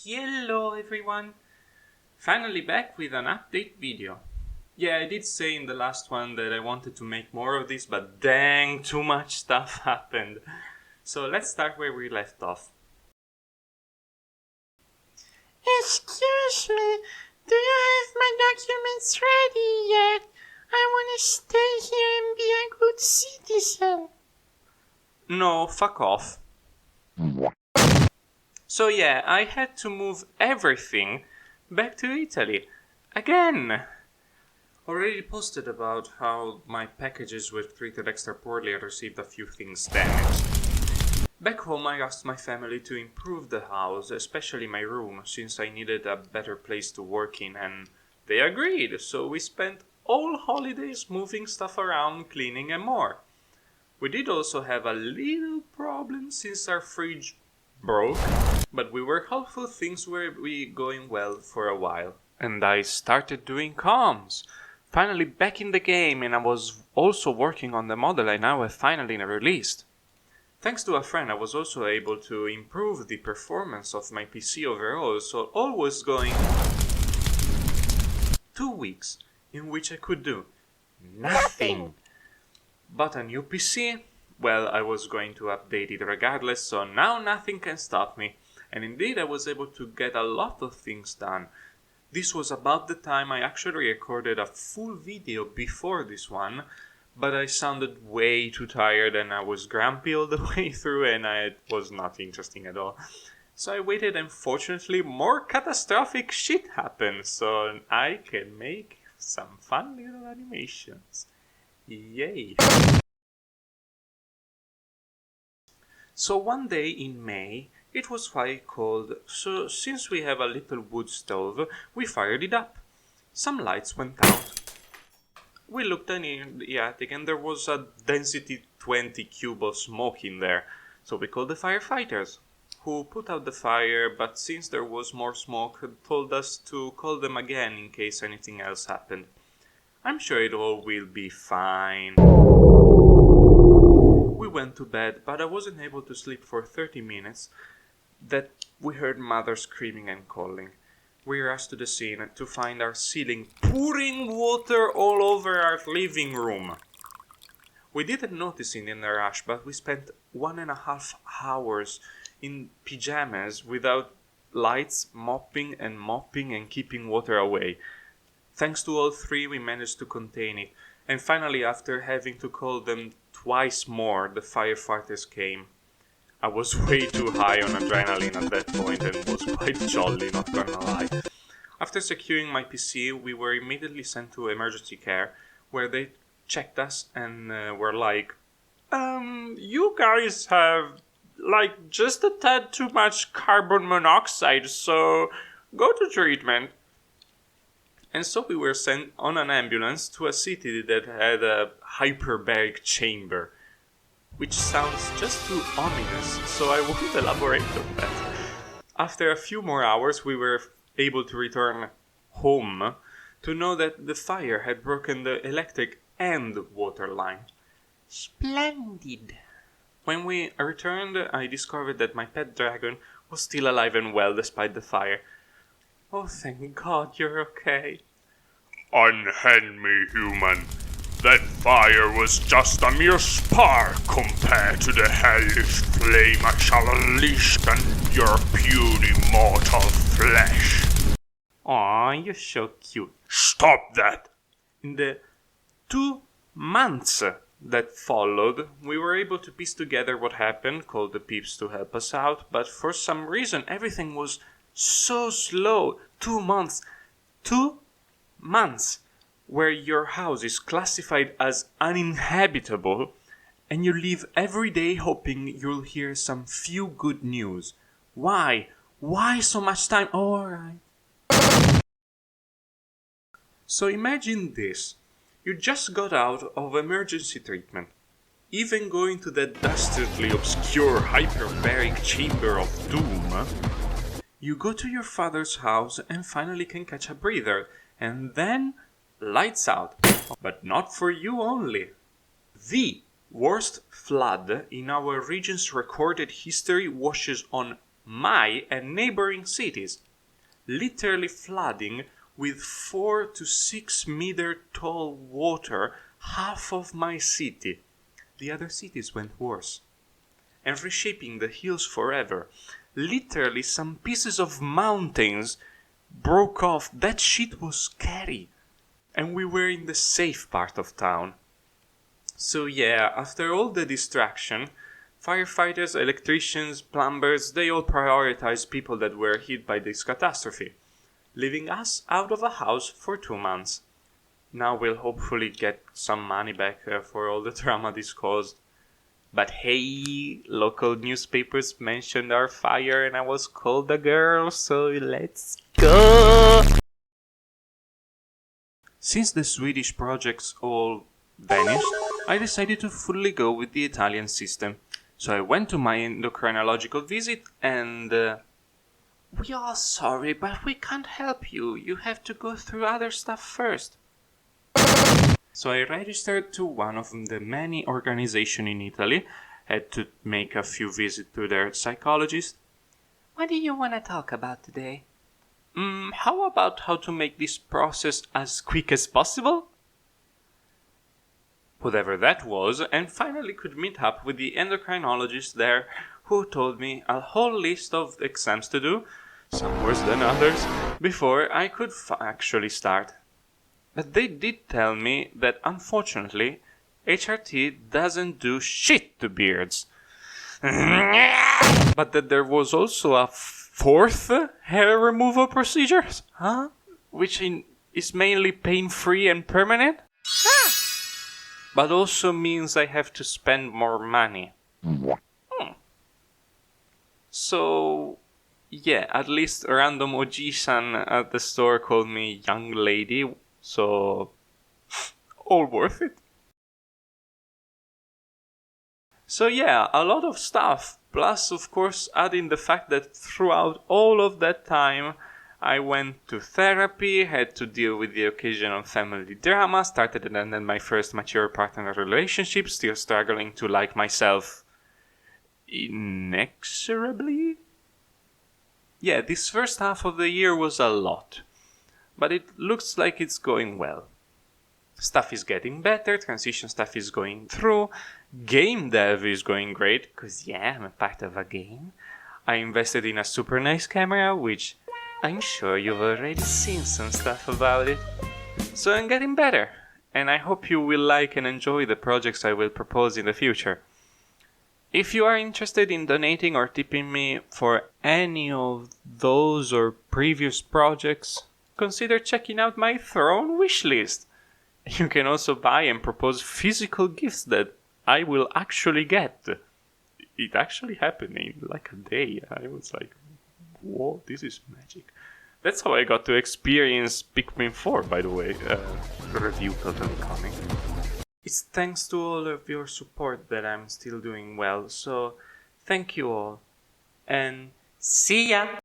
Hello everyone! Finally back with an update video. Yeah, I did say in the last one that I wanted to make more of this, but dang, too much stuff happened. So let's start where we left off. Excuse me, do you have my documents ready yet? I want to stay here and be a good citizen. No, fuck off. So yeah, I had to move everything back to Italy. Again! Already posted about how my packages were treated extra poorly and received a few things damaged. Back home I asked my family to improve the house, especially my room, since I needed a better place to work in, and they agreed, so we spent all holidays moving stuff around, cleaning and more. We did also have a little problem since our fridge broke, but we were hopeful things were going well for a while. And I started doing comms. Finally back in the game, and I was also working on the model I now have finally released. Thanks to a friend, I was also able to improve the performance of my PC overall, so all was going 2 weeks in which I could do nothing. But a new PC? Well, I was going to update it regardless, so now nothing can stop me. And indeed, I was able to get a lot of things done. This was about the time I actually recorded a full video before this one, but I sounded way too tired and I was grumpy all the way through and it was not interesting at all. So I waited and fortunately more catastrophic shit happened, so I can make some fun little animations. Yay! So one day in May, it was quite cold, so since we have a little wood stove, we fired it up. Some lights went out. We looked in the attic and there was a density 20 cube of smoke in there, so we called the firefighters, who put out the fire, but since there was more smoke, told us to call them again in case anything else happened. I'm sure it all will be fine. We went to bed, but I wasn't able to sleep for 30 minutes. That we heard mother screaming and calling. We rushed to the scene to find our ceiling pouring water all over our living room. We didn't notice it in the rush, but we spent 1.5 hours in pajamas without lights, mopping and keeping water away. Thanks to all three, we managed to contain it. And finally, after having to call them twice more, the firefighters came. I was way too high on adrenaline at that point and was quite jolly, not gonna lie. After securing my PC, we were immediately sent to emergency care, where they checked us and were like, you guys have, just a tad too much carbon monoxide, so go to treatment. And so we were sent on an ambulance to a city that had a hyperbaric chamber, which sounds just too ominous, so I won't elaborate on that. After a few more hours, we were able to return home to know that the fire had broken the electric and water line. Splendid! When we returned, I discovered that my pet dragon was still alive and well despite the fire. Oh, thank God you're okay. Unhand me, human. That fire was just a mere spark compared to the hellish flame I shall unleash on your puny mortal flesh. Aw, you're so cute. Stop that! In the 2 months that followed, we were able to piece together what happened, called the peeps to help us out, but for some reason everything was so slow. 2 months. 2 months where your house is classified as uninhabitable and you live every day hoping you'll hear some few good news. Why? Why so much time? Alright. So imagine this. You just got out of emergency treatment. Even going to that dastardly obscure hyperbaric chamber of doom, you go to your father's house and finally can catch a breather, and then lights out. But not for you only. The worst flood in our region's recorded history washes on my and neighboring cities, literally flooding with 4 to 6 meter tall water half of my city. The other cities went worse. And reshaping the hills forever. Literally some pieces of mountains broke off. That shit was scary. And we were in the safe part of town. So yeah, after all the distraction, firefighters, electricians, plumbers, they all prioritized people that were hit by this catastrophe, leaving us out of a house for 2 months. Now we'll hopefully get some money back for all the trauma this caused. But hey, local newspapers mentioned our fire and I was called a girl, so let's go! Since the Swedish projects all vanished, I decided to fully go with the Italian system. So I went to my endocrinological visit and... we are sorry, but we can't help you. You have to go through other stuff first. So I registered to one of the many organizations in Italy, had to make a few visits to their psychologist. What do you want to talk about today? How about how to make this process as quick as possible? Whatever that was, and finally could meet up with the endocrinologist there, who told me a whole list of exams to do, some worse than others, before I could actually start. But they did tell me that unfortunately, HRT doesn't do shit to beards. But that there was also a fourth hair removal procedure, which is mainly pain-free and permanent, but also means I have to spend more money. So, yeah, at least a random Oji-san at the store called me young lady, so all worth it. So yeah, a lot of stuff, plus of course adding the fact that throughout all of that time I went to therapy, had to deal with the occasional family drama, started and ended my first mature partner relationship, still struggling to like myself inexorably. Yeah, this first half of the year was a lot, but it looks like it's going well. Stuff is getting better, transition stuff is going through, game dev is going great, because yeah, I'm a part of a game. I invested in a super nice camera, which I'm sure you've already seen some stuff about it. So I'm getting better, and I hope you will like and enjoy the projects I will propose in the future. If you are interested in donating or tipping me for any of those or previous projects, consider checking out my Throne wishlist. You can also buy and propose physical gifts that I will actually get. It actually happened in like a day. I was like, whoa, this is magic. That's how I got to experience Pikmin 4, by the way. Review totally coming. It's thanks to all of your support that I'm still doing well, so thank you all. And see ya!